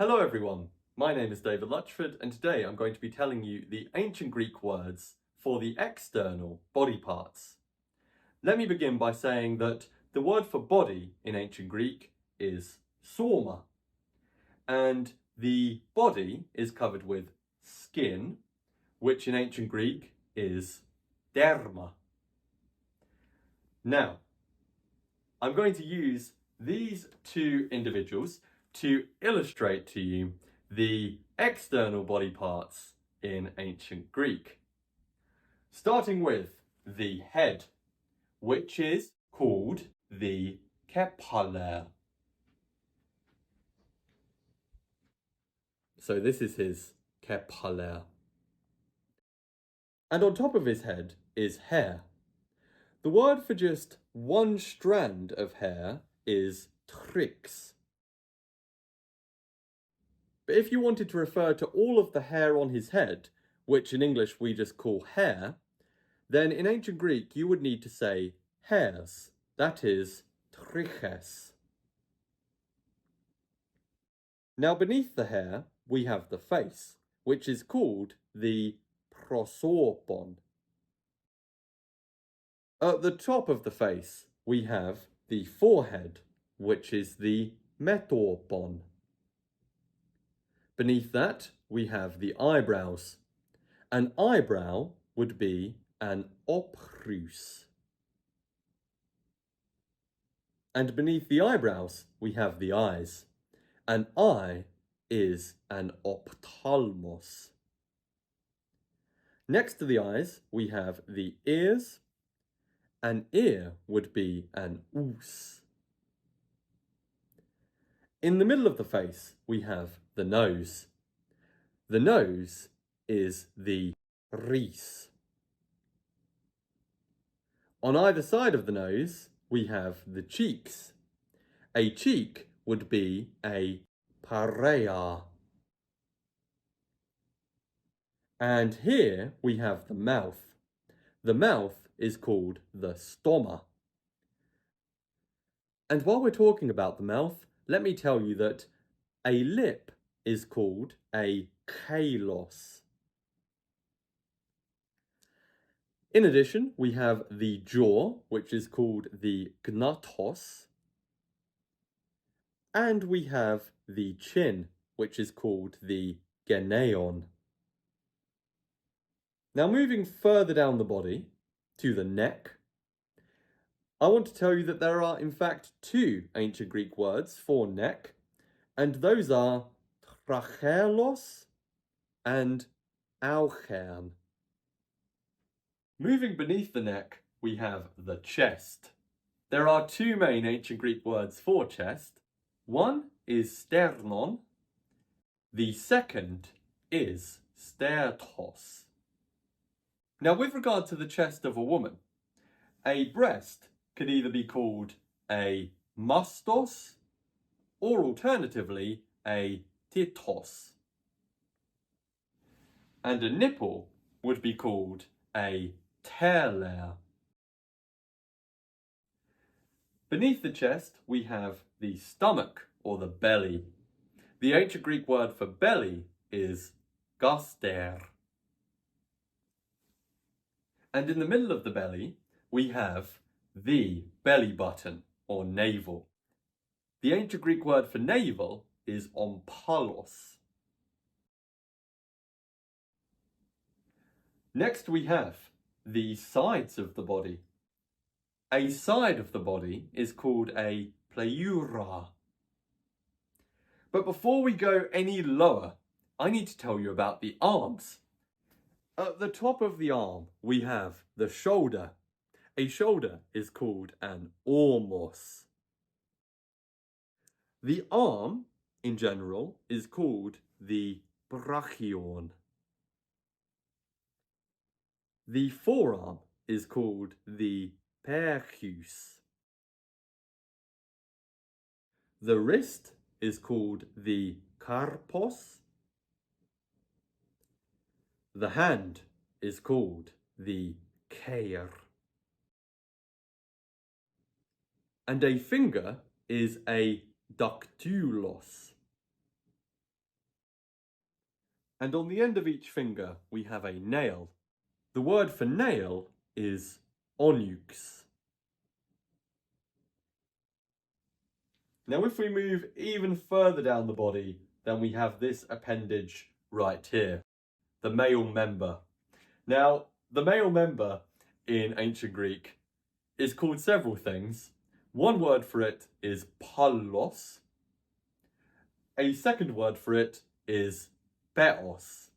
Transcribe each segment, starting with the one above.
Hello everyone, my name is David Luchford and today I'm going to be telling you the ancient Greek words for the external body parts. Let me begin by saying that the word for body in ancient Greek is soma, and the body is covered with skin, which in ancient Greek is derma. Now, I'm going to use these two individuals to illustrate to you the external body parts in ancient Greek. Starting with the head, which is called the kephale. So this is his kephale. And on top of his head is hair. The word for just one strand of hair is trix. But if you wanted to refer to all of the hair on his head, which in English we just call hair, then in ancient Greek you would need to say hairs, that is, triches. Now beneath the hair we have the face, which is called the prosorpon. At the top of the face we have the forehead, which is the metorpon. Beneath that, we have the eyebrows. An eyebrow would be an oprus. And beneath the eyebrows, we have the eyes. An eye is an ophthalmos. Next to the eyes, we have the ears. An ear would be an ous. In the middle of the face, we have the nose. The nose is the rhis. On either side of the nose, we have the cheeks. A cheek would be a pareia. And here we have the mouth. The mouth is called the stoma. And while we're talking about the mouth, let me tell you that a lip is called a kalos. In addition, we have the jaw, which is called the gnathos, and we have the chin, which is called the geneion. Now moving further down the body to the neck, I want to tell you that there are in fact two ancient Greek words for neck, and those are trachelos and auchern. Moving beneath the neck, we have the chest. There are two main ancient Greek words for chest. One is sternon, the second is stertos. Now with regard to the chest of a woman, a breast could either be called a mastos or alternatively a titos. And a nipple would be called a teler. Beneath the chest we have the stomach or the belly. The ancient Greek word for belly is gaster. And in the middle of the belly we have the belly button or navel. The ancient Greek word for navel is ompalos. Next we have the sides of the body. A side of the body is called a pleura. But before we go any lower, I need to tell you about the arms. At the top of the arm, we have the shoulder. A shoulder is called an ormos. The arm, in general, is called the brachion. The forearm is called the perchus. The wrist is called the karpos. The hand is called the keir. And a finger is a dactylos. And on the end of each finger, we have a nail. The word for nail is onyx. Now, if we move even further down the body, then we have this appendage right here, the male member. Now, the male member in ancient Greek is called several things. One word for it is pallos. A second word for it is peos.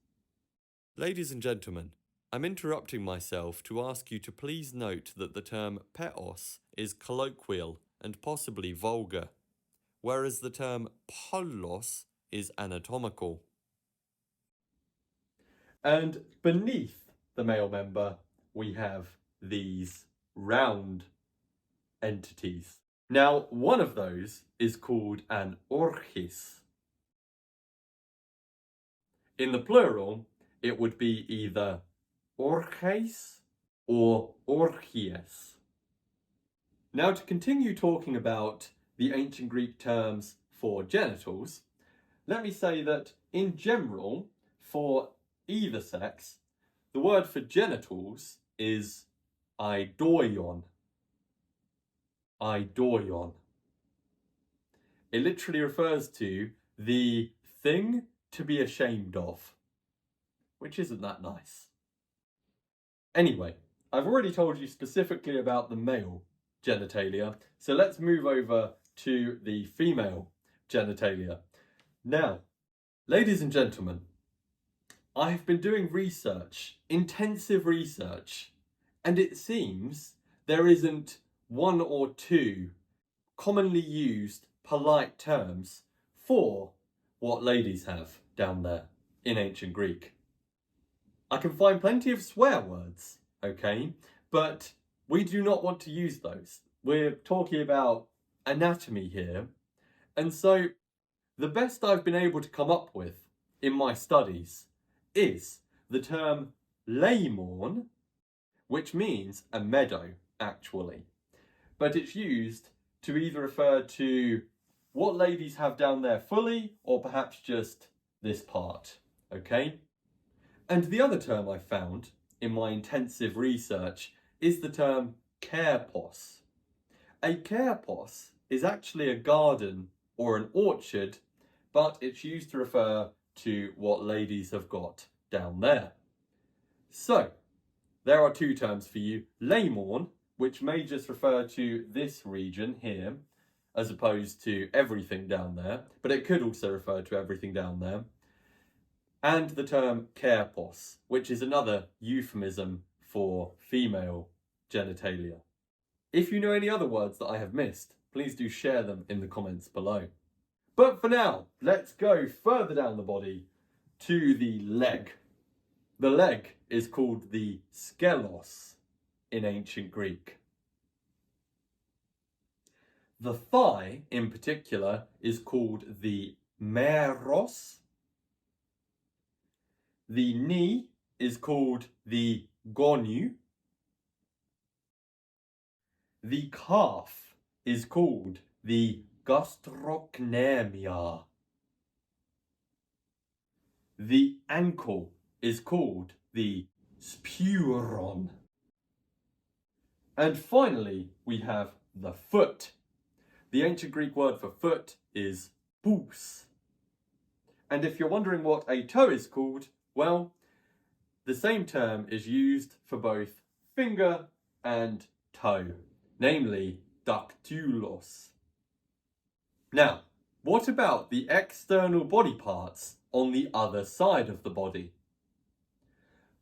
Ladies and gentlemen, I'm interrupting myself to ask you to please note that the term peos is colloquial and possibly vulgar, whereas the term pallos is anatomical. And beneath the male member, we have these round entities. Now, one of those is called an orchis. In the plural, it would be either orches or orchies. Now, to continue talking about the ancient Greek terms for genitals, let me say that in general, for either sex, the word for genitals is eidoion. Eidoion. It literally refers to the thing to be ashamed of, which isn't that nice. Anyway, I've already told you specifically about the male genitalia, so let's move over to the female genitalia. Now, ladies and gentlemen, I've been doing research, intensive research, and it seems there isn't one or two commonly used polite terms for what ladies have down there in ancient Greek. I can find plenty of swear words, okay, but we do not want to use those. We're talking about anatomy here, and so the best I've been able to come up with in my studies is the term leimorn, which means a meadow, actually. But it's used to either refer to what ladies have down there fully, or perhaps just this part, okay? And the other term I found in my intensive research is the term kerpos. A kerpos is actually a garden or an orchard, but it's used to refer to what ladies have got down there. So, there are two terms for you. Leimorn, which may just refer to this region here, as opposed to everything down there, but it could also refer to everything down there. And the term kerpos, which is another euphemism for female genitalia. If you know any other words that I have missed, please do share them in the comments below. But for now, let's go further down the body to the leg. The leg is called the skelos in ancient Greek. The thigh, in particular, is called the meros. The knee is called the gonu. The calf is called the gastrocnemia. The ankle is called the spuron. And finally, we have the foot. The ancient Greek word for foot is pous. And if you're wondering what a toe is called, well, the same term is used for both finger and toe, namely dactylos. Now, what about the external body parts on the other side of the body?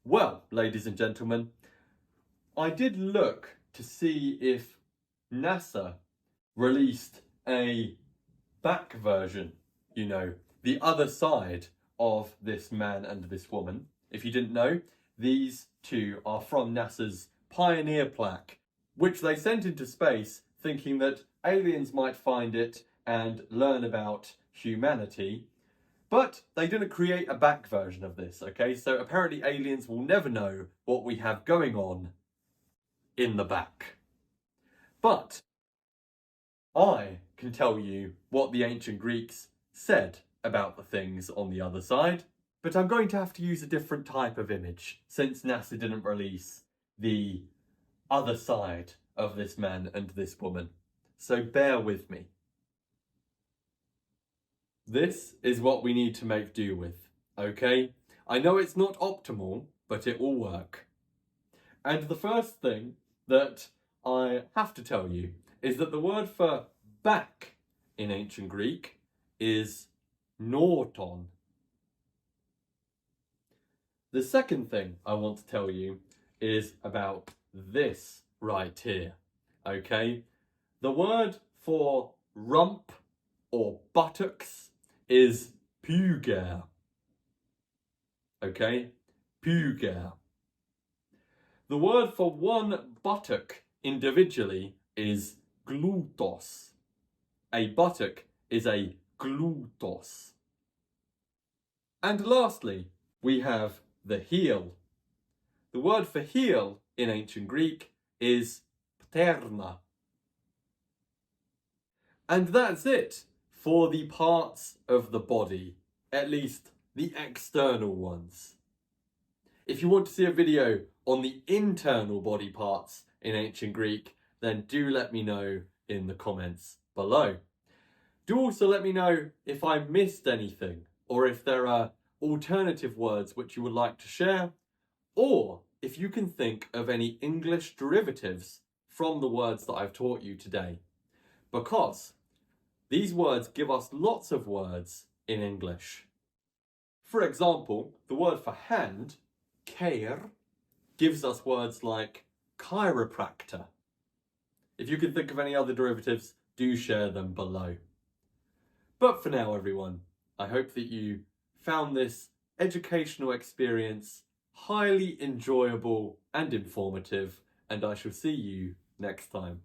Well, ladies and gentlemen, I did look to see if NASA released a back version, the other side of this man and this woman. If you didn't know, these two are from NASA's Pioneer plaque, which they sent into space thinking that aliens might find it and learn about humanity. But they didn't create a back version of this, okay? So apparently aliens will never know what we have going on in the back. But I can tell you what the ancient Greeks said about the things on the other side. But I'm going to have to use a different type of image since NASA didn't release the other side of this man and this woman. So bear with me. This is what we need to make do with, okay? I know it's not optimal, but it will work. And the first thing that I have to tell you is that the word for back in ancient Greek is norton. The second thing I want to tell you is about this right here, okay? The word for rump or buttocks is puger, okay? Puger. The word for one buttock individually is glutos. A buttock is a glutos. And lastly, we have the heel. The word for heel in ancient Greek is pterna. And that's it for the parts of the body, at least the external ones. If you want to see a video on the internal body parts in ancient Greek, then do let me know in the comments below. Do also let me know if I missed anything, or if there are alternative words which you would like to share, or if you can think of any English derivatives from the words that I've taught you today. Because these words give us lots of words in English. For example, the word for hand, keir, gives us words like chiropractor. If you can think of any other derivatives, do share them below. But for now, everyone, I hope that you found this educational experience highly enjoyable and informative, and I shall see you next time.